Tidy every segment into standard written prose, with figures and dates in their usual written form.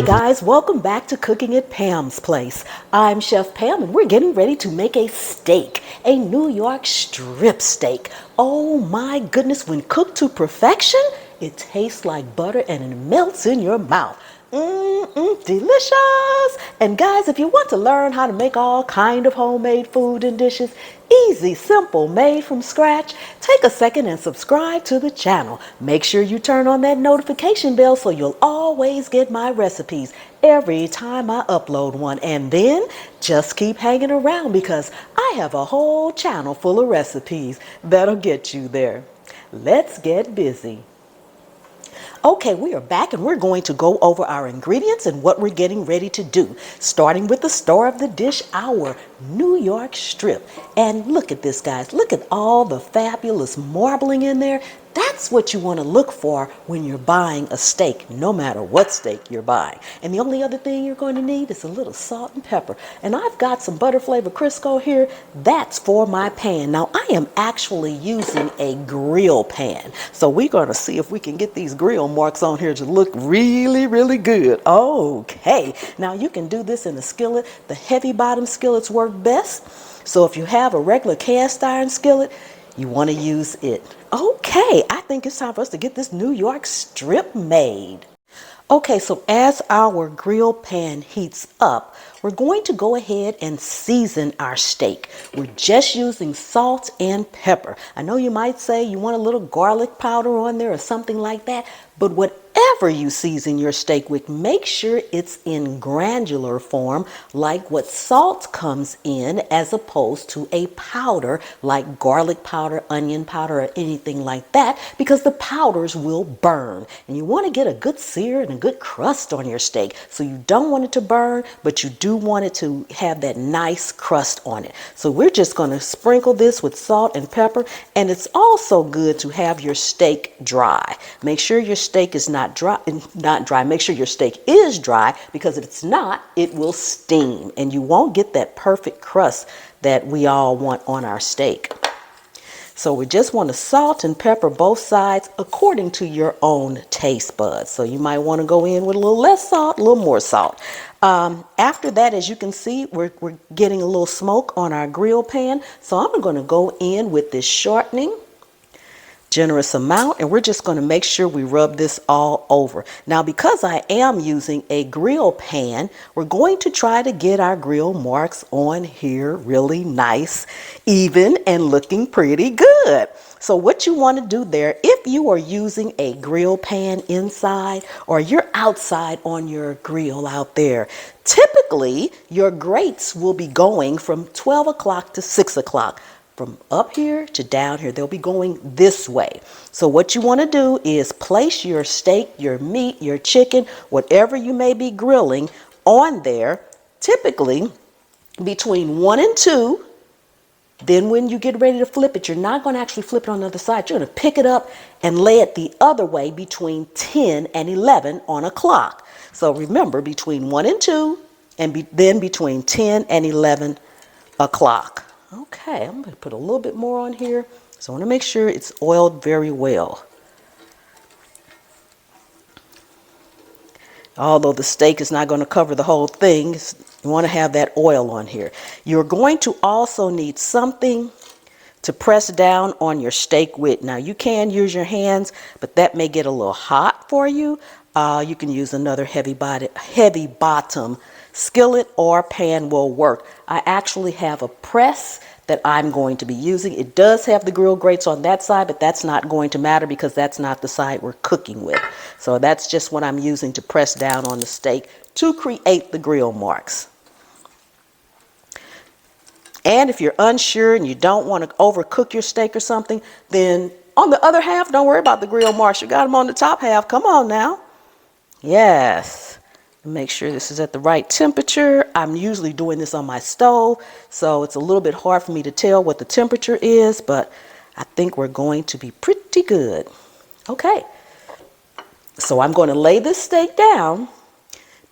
guys, welcome back to Cooking at Pam's Place. I'm Chef Pam and we're getting ready to make a steak, a New York strip steak. Oh my goodness, when cooked to perfection, it tastes like butter and it melts in your mouth. Delicious! And guys, if you want to learn how to make all kind of homemade food and dishes, easy, simple, made from scratch, take a second and subscribe to the channel. Make sure you turn on that notification bell so you'll always get my recipes every time I upload one. And then just keep hanging around because I have a whole channel full of recipes that'll get you there. Let's get busy. Okay, we are back and we're going to go over our ingredients and what we're getting ready to do. Starting with the star of the dish, our New York strip. And look at this, guys. Look at all the fabulous marbling in there. That's what you want to look for when you're buying a steak, no matter what steak you're buying. And the only other thing you're going to need is a little salt and pepper. And I've got some butter flavor Crisco here. That's for my pan. Now, I am actually using a grill pan. So we're going to see if we can get these grill marks on here to look really, really good. Okay. Now, you can do this in a skillet. The heavy bottom skillets work best. So if you have a regular cast iron skillet, you want to use it. Okay, I think it's time for us to get this New York strip made. Okay, so as our grill pan heats up, we're going to go ahead and season our steak. We're just using salt and pepper. I know you might say you want a little garlic powder on there or something like that, but whatever you season your steak with, make sure it's in granular form like what salt comes in as opposed to a powder like garlic powder, onion powder, or anything like that, because the powders will burn. And you want to get a good sear and a good crust on your steak. So you don't want it to burn, but you do want it to have that nice crust on it. So we're just going to sprinkle this with salt and pepper, and it's also good to have your steak dry. Make sure your steak is not dry. Make sure your steak is dry, because if it's not, it will steam and you won't get that perfect crust that we all want on our steak. So we just want to salt and pepper both sides according to your own taste buds. So you might want to go in with a little less salt, a little more salt. After that, as you can see, we're getting a little smoke on our grill pan. So I'm going to go in with this shortening. Generous amount, and we're just going to make sure we rub this all over. Now, because I am using a grill pan, we're going to try to get our grill marks on here really nice, even, and looking pretty good. So what you want to do there, if you are using a grill pan inside or you're outside on your grill out there, typically your grates will be going from 12 o'clock to 6 o'clock. From up here to down here, they'll be going this way. So what you want to do is place your steak, your meat, your chicken, whatever you may be grilling on there, typically between 1 and 2. Then when you get ready to flip it, you're not going to actually flip it on the other side. You're going to pick it up and lay it the other way between 10 and 11 on a clock. So remember, between 1 and 2, and then between 10 and 11 o'clock. Okay, I'm going to put a little bit more on here. So I want to make sure it's oiled very well. Although the steak is not going to cover the whole thing, you want to have that oil on here. You're going to also need something to press down on your steak with. Now, you can use your hands, but that may get a little hot for you. You can use another heavy bottom skillet or pan will work. I actually have a press that I'm going to be using. It does have the grill grates on that side, but that's not going to matter because that's not the side we're cooking with. So that's just what I'm using to press down on the steak to create the grill marks. And if you're unsure and you don't want to overcook your steak or something, then on the other half, don't worry about the grill marks. You got them on the top half. Come on now. Yes. Make sure this is at the right temperature. I'm usually doing this on my stove, so it's a little bit hard for me to tell what the temperature is, but I think we're going to be pretty good. Okay. So I'm going to lay this steak down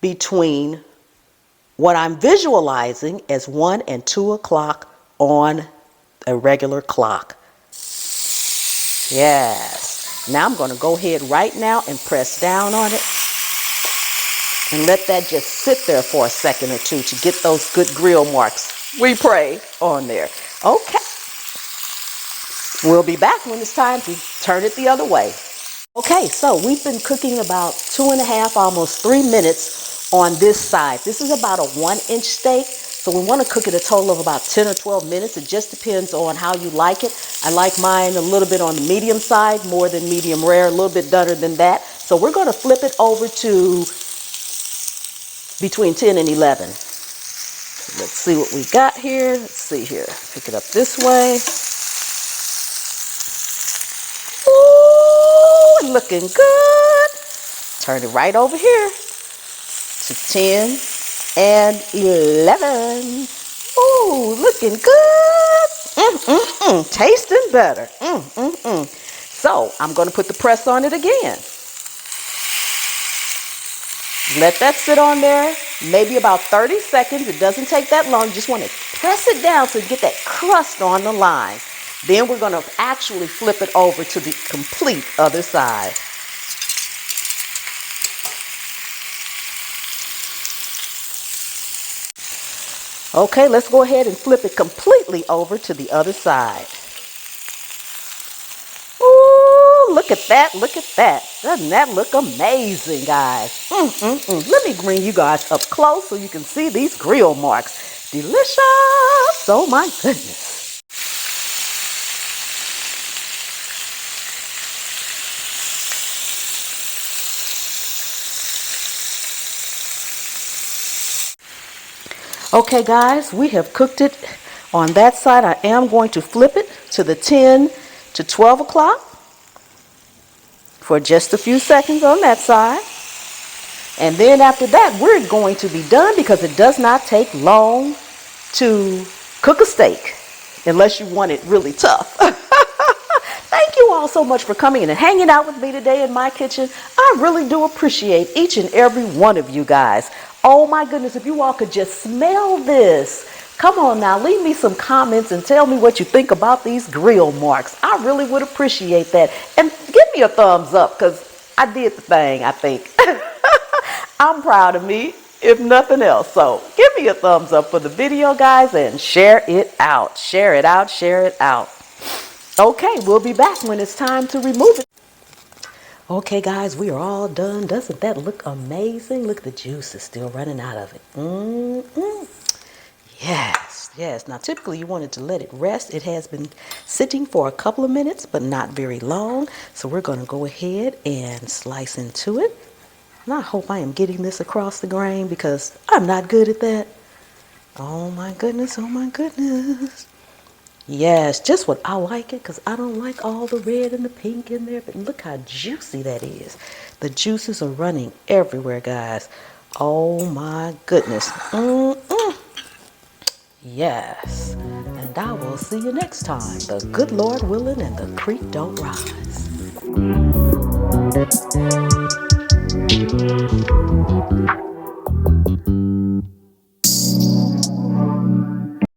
between what I'm visualizing as 1 and 2 o'clock on a regular clock. Yes. Now I'm going to go ahead right now and press down on it. And let that just sit there for a second or two to get those good grill marks, we pray, on there. Okay. We'll be back when it's time to turn it the other way. Okay, so we've been cooking about 2.5, almost 3 minutes on this side. This is about a 1-inch steak, so we want to cook it a total of about 10 or 12 minutes. It just depends on how you like it. I like mine a little bit on the medium side, more than medium rare, a little bit better than that. So we're going to flip it over to between 10 and 11. Let's see what we got here. Let's see here. Pick it up this way. Ooh, looking good. Turn it right over here to 10 and 11. Ooh, looking good. Tasting better. So I'm going to put the press on it again. Let that sit on there, maybe about 30 seconds. It doesn't take that long. You just want to press it down so you get that crust on the line. Then we're going to actually flip it over to the complete other side. Okay, let's go ahead and flip it completely over to the other side. Ooh, look at that, look at that. Doesn't that look amazing, guys? Let me bring you guys up close so you can see these grill marks. Delicious! Oh my goodness. Okay guys, we have cooked it on that side. I am going to flip it to the 10 to 12 o'clock for just a few seconds on that side. And then after that, we're going to be done because it does not take long to cook a steak unless you want it really tough. Thank you all so much for coming in and hanging out with me today in my kitchen. I really do appreciate each and every one of you guys. Oh my goodness, if you all could just smell this. Come on now, leave me some comments and tell me what you think about these grill marks. I really would appreciate that. And give me a thumbs up because I did the thing, I think. I'm proud of me, if nothing else. So give me a thumbs up for the video, guys, and share it out. Share it out, share it out. Okay, we'll be back when it's time to remove it. Okay guys, we are all done. Doesn't that look amazing? Look, the juice is still running out of it. Yes, yes. Now typically you wanted to let it rest. It has been sitting for a couple of minutes, but not very long. So we're going to go ahead and slice into it. And I hope I am getting this across the grain because I'm not good at that. Oh my goodness, oh my goodness. Yes, just what I like it because I don't like all the red and the pink in there. But look how juicy that is. The juices are running everywhere, guys. Oh my goodness. Yes. And I will see you next time. The good Lord willing and the creek don't rise.